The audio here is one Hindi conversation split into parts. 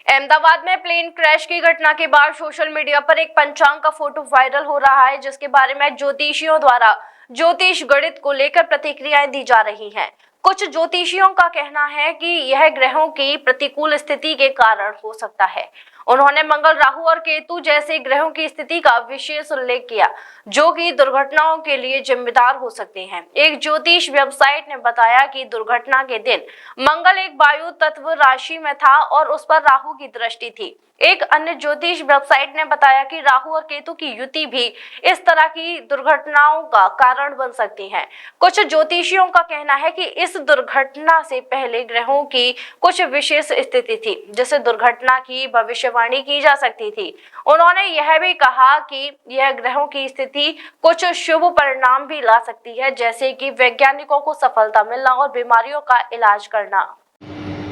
अहमदाबाद में प्लेन क्रैश की घटना के बाद सोशल मीडिया पर एक पंचांग का फोटो वायरल हो रहा है, जिसके बारे में ज्योतिषियों द्वारा ज्योतिष गणित को लेकर प्रतिक्रियाएं दी जा रही हैं। कुछ ज्योतिषियों का कहना है कि यह ग्रहों की प्रतिकूल स्थिति के कारण हो सकता है। उन्होंने मंगल, राहु और केतु जैसे ग्रहों की स्थिति का विशेष उल्लेख किया, जो कि दुर्घटनाओं के लिए जिम्मेदार हो सकते हैं। एक ज्योतिष वेबसाइट ने बताया कि दुर्घटना के दिन मंगल एक वायु तत्व राशि में था और उस पर राहु की दृष्टि थी। एक अन्य ज्योतिष वेबसाइट ने बताया कि राहु और केतु की युति भी इस तरह की दुर्घटनाओं का कारण बन सकती है। कुछ ज्योतिषियों का कहना है कि इस दुर्घटना से पहले ग्रहों की कुछ विशेष स्थिति थी, जिससे दुर्घटना की भविष्यवाणी की जा सकती थी। उन्होंने यह भी कहा कि यह ग्रहों की स्थिति कुछ शुभ परिणाम भी ला सकती है, जैसे कि वैज्ञानिकों को सफलता मिलना और बीमारियों का इलाज करना।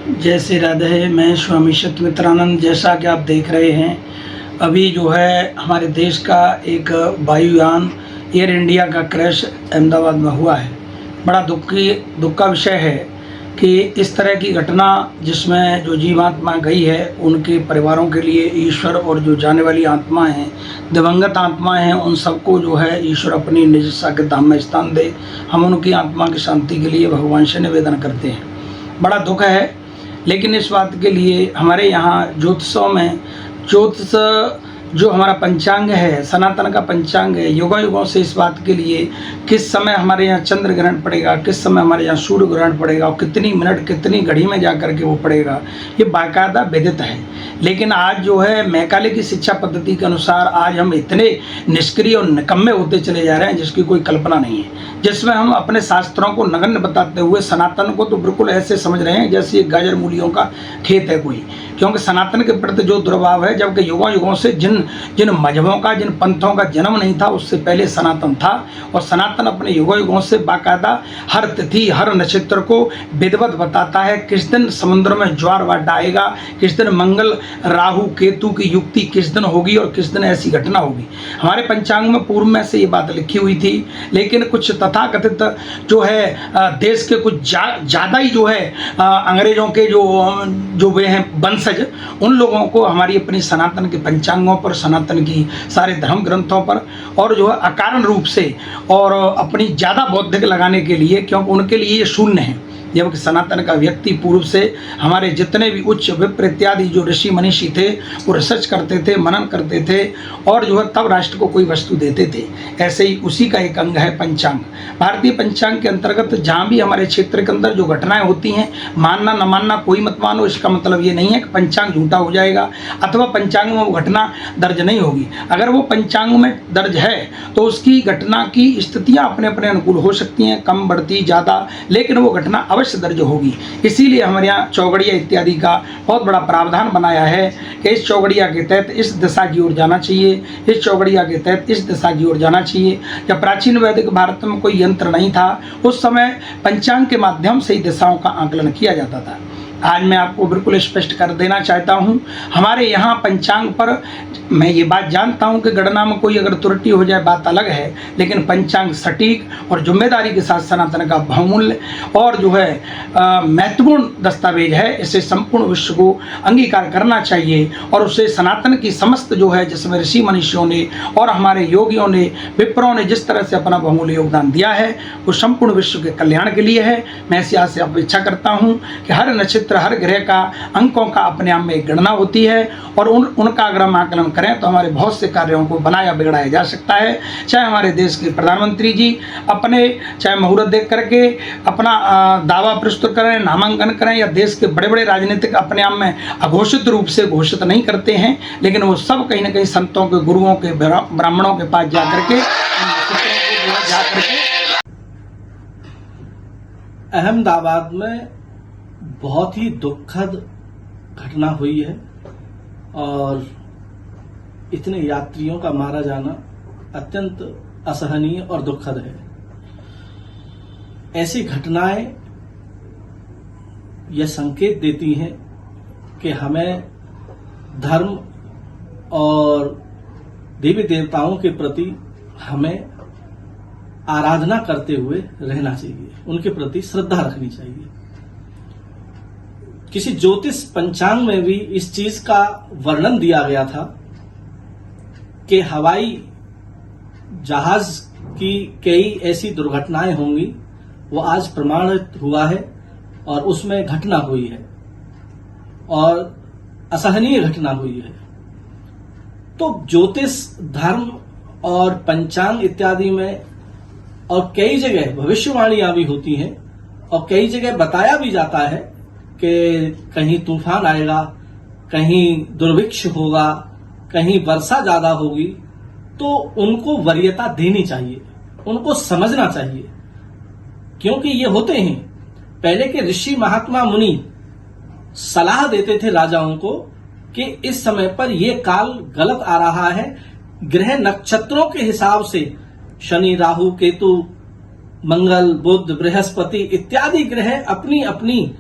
जय श्री राधे। मैं स्वामी सत्यमित्रानंद। जैसा कि आप देख रहे हैं, अभी जो है हमारे देश का एक वायुयान एयर इंडिया का क्रैश अहमदाबाद में हुआ है। बड़ा दुख का विषय है कि इस तरह की घटना जिसमें जो जीवात्मा गई है, उनके परिवारों के लिए ईश्वर और जो जाने वाली आत्माएं हैं, दिवंगत आत्माएं हैं, उन सबको जो है ईश्वर अपनी निजता के धाम में स्थान दे। हम उनकी आत्मा की शांति के लिए भगवान से निवेदन करते हैं। बड़ा दुख है, लेकिन इस बात के लिए हमारे यहाँ ज्योतिषों में ज्योतिष जो हमारा पंचांग है, सनातन का पंचांग है, युगों युगों से इस बात के लिए किस समय हमारे यहाँ चंद्र ग्रहण पड़ेगा, किस समय हमारे यहाँ सूर्य ग्रहण पड़ेगा और कितनी मिनट कितनी घड़ी में जाकर के वो पड़ेगा, ये बाकायदा विदित है। लेकिन आज जो है मैकाले की शिक्षा पद्धति के अनुसार आज हम इतने निष्क्रिय और निकम्मे होते चले जा रहे हैं जिसकी कोई कल्पना नहीं है, जिसमें हम अपने शास्त्रों को नगण्य बताते हुए सनातन को तो बिल्कुल ऐसे समझ रहे हैं जैसे एक गाजर मूलियों का खेत है कोई। क्योंकि सनातन के प्रति जो दुर्भाव है, जबकि युगों युगों से जिन मजहबों का, जिन पंथों का जन्म नहीं था, उससे पहले सनातन था। और सनातन अपने युगों युगों से बाकायदा हर तिथि हर नक्षत्र को विधिवत बताता है, किस दिन समुद्र में ज्वार भाटा आएगा, किस दिन मंगल राहु केतु की युक्ति किस दिन होगी और किस दिन ऐसी घटना होगी। हमारे पंचांग में पूर्व में से ये बात लिखी हुई थी, लेकिन कुछ तथाकथित जो है देश के कुछ ज़्यादा ही जो है अंग्रेजों के जो वे हैं वंशज, उन लोगों को हमारी अपनी सनातन के पंचांगों पर, सनातन की सारे धर्म ग्रंथों पर और जो है अकारण रूप से और अपनी ज़्यादा बौद्धिक लगाने के लिए, क्योंकि उनके लिए ये शून्य है। जबकि सनातन का व्यक्ति पूर्व से हमारे जितने भी उच्च विप्र इत्यादि जो ऋषि मनीषी थे, वो रिसर्च करते थे, मनन करते थे और जो है तब राष्ट्र को कोई वस्तु देते थे। ऐसे ही उसी का एक अंग है पंचांग। भारतीय पंचांग के अंतर्गत जहाँ भी हमारे क्षेत्र के अंदर जो घटनाएं होती हैं, मानना न मानना कोई मत मानो, इसका मतलब ये नहीं है कि पंचांग झूठा हो जाएगा अथवा पंचांग में वो घटना दर्ज नहीं होगी। अगर वो पंचांग में दर्ज है तो उसकी घटना की स्थितियाँ अपने अपने अनुकूल हो सकती हैं, कम बढ़ती ज़्यादा, लेकिन वो घटना अवश्य दर्ज होगी। इसीलिए हमारे यहाँ चौगड़िया इत्यादि का बहुत बड़ा प्रावधान बनाया है कि इस चौगड़िया के तहत इस दिशा की ओर जाना चाहिए, इस चौगड़िया के तहत इस दिशा की ओर जाना चाहिए। जब प्राचीन वैदिक भारत में कोई यंत्र नहीं था, उस समय पंचांग के माध्यम से ही दिशाओं का आकलन किया जाता था। आज मैं आपको बिल्कुल स्पष्ट कर देना चाहता हूँ, हमारे यहाँ पंचांग पर मैं ये बात जानता हूँ कि गणना में कोई अगर त्रुटि हो जाए बात अलग है, लेकिन पंचांग सटीक और जिम्मेदारी के साथ सनातन का बहुमूल्य और जो है महत्वपूर्ण दस्तावेज है। इसे संपूर्ण विश्व को अंगीकार करना चाहिए और उसे सनातन की समस्त जो है, जिसमें ऋषि मनीषियों ने और हमारे योगियों ने, विप्रों ने जिस तरह से अपना बहुमूल्य योगदान दिया है, वो संपूर्ण विश्व के कल्याण के लिए है। मैं इस यहाँ से अपेक्षा करता हूँ कि हर नक्षत्र, हर ग्रह का, अंकों का अपने आप में एक गणना होती है और उनका अगर हम आकलन करें तो हमारे बहुत से कार्यों को बनाया बिगड़ाया जा सकता है। चाहे हमारे देश के प्रधानमंत्री जी अपने चाहे मुहूर्त देख करके अपना दावा प्रस्तुत करें, नामांकन करें, या देश के बड़े बड़े राजनीतिक अपने आप में अघोषित रूप से घोषित नहीं करते हैं, लेकिन वो सब कहीं ना कहीं संतों के, गुरुओं के, ब्राह्मणों के पास जा करके अहमदाबाद में बहुत ही दुखद घटना हुई है और इतने यात्रियों का मारा जाना अत्यंत असहनीय और दुखद है। ऐसी घटनाएं यह संकेत देती हैं कि हमें धर्म और देवी देवताओं के प्रति हमें आराधना करते हुए रहना चाहिए, उनके प्रति श्रद्धा रखनी चाहिए। किसी ज्योतिष पंचांग में भी इस चीज का वर्णन दिया गया था कि हवाई जहाज की कई ऐसी दुर्घटनाएं होंगी, वो आज प्रमाणित हुआ है और उसमें घटना हुई है और असहनीय घटना हुई है। तो ज्योतिष, धर्म और पंचांग इत्यादि में और कई जगह भविष्यवाणियां भी होती हैं और कई जगह बताया भी जाता है कि कहीं तूफान आएगा, कहीं दुर्भिक्ष होगा, कहीं वर्षा ज्यादा होगी। तो उनको वरीयता देनी चाहिए, उनको समझना चाहिए, क्योंकि ये होते हैं। पहले के ऋषि महात्मा मुनि सलाह देते थे राजाओं को कि इस समय पर यह काल गलत आ रहा है। ग्रह नक्षत्रों के हिसाब से शनि, राहु, केतु, मंगल, बुध, बृहस्पति इत्यादि ग्रह अपनी अपनी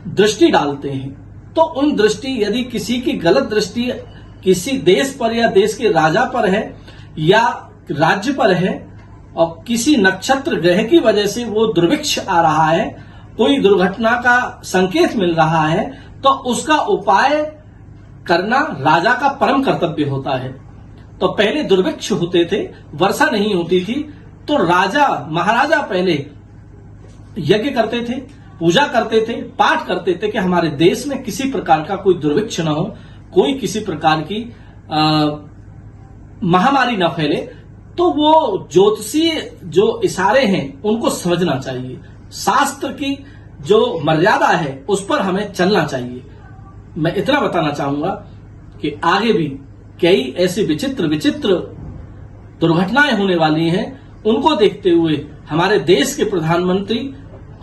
दृष्टि डालते हैं। तो उन दृष्टि, यदि किसी की गलत दृष्टि किसी देश पर या देश के राजा पर है या राज्य पर है और किसी नक्षत्र ग्रह की वजह से वो दुर्भिक्ष आ रहा है, कोई दुर्घटना का संकेत मिल रहा है, तो उसका उपाय करना राजा का परम कर्तव्य होता है। तो पहले दुर्भिक्ष होते थे, वर्षा नहीं होती थी, तो राजा महाराजा पहले यज्ञ करते थे, पूजा करते थे, पाठ करते थे कि हमारे देश में किसी प्रकार का कोई दुर्भिक्ष न हो, कोई किसी प्रकार की महामारी न फैले। तो वो ज्योतिषीय जो इशारे हैं उनको समझना चाहिए। शास्त्र की जो मर्यादा है उस पर हमें चलना चाहिए। मैं इतना बताना चाहूंगा कि आगे भी कई ऐसी विचित्र विचित्र दुर्घटनाएं होने वाली हैं। उनको देखते हुए हमारे देश के प्रधानमंत्री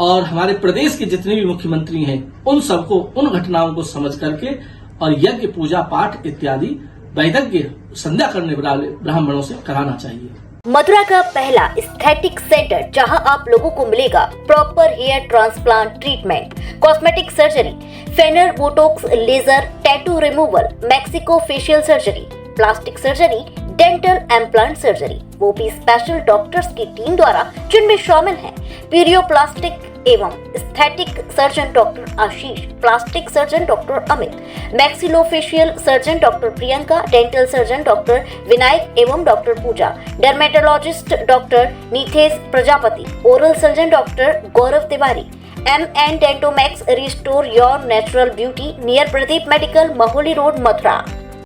और हमारे प्रदेश के जितने भी मुख्यमंत्री हैं, उन सबको उन घटनाओं को समझ करके और यज्ञ, पूजा पाठ इत्यादि वैदिक संध्या करने वाले ब्राह्मणों से कराना चाहिए। मथुरा का पहला एस्थेटिक सेंटर, जहां आप लोगों को मिलेगा proper hair transplant treatment, cosmetic surgery, filler, botox, laser, tattoo removal, maxillofacial surgery, plastic surgery, dental implant surgery, वो भी स्पेशल डॉक्टर्स की टीम द्वारा, जिनमें शामिल हैं पीरियोप्लास्टिक एवं aesthetic surgeon doctor Ashish, plastic surgeon doctor Amit, maxillofacial surgeon doctor Priyanka, dental surgeon doctor Vinayak एवं doctor Pooja, dermatologist doctor Neethesh Prajapati, oral surgeon doctor Gaurav Tiwari, MN Dentomax, restore your natural beauty, near Pradeep medical, Maholi road, Mathura.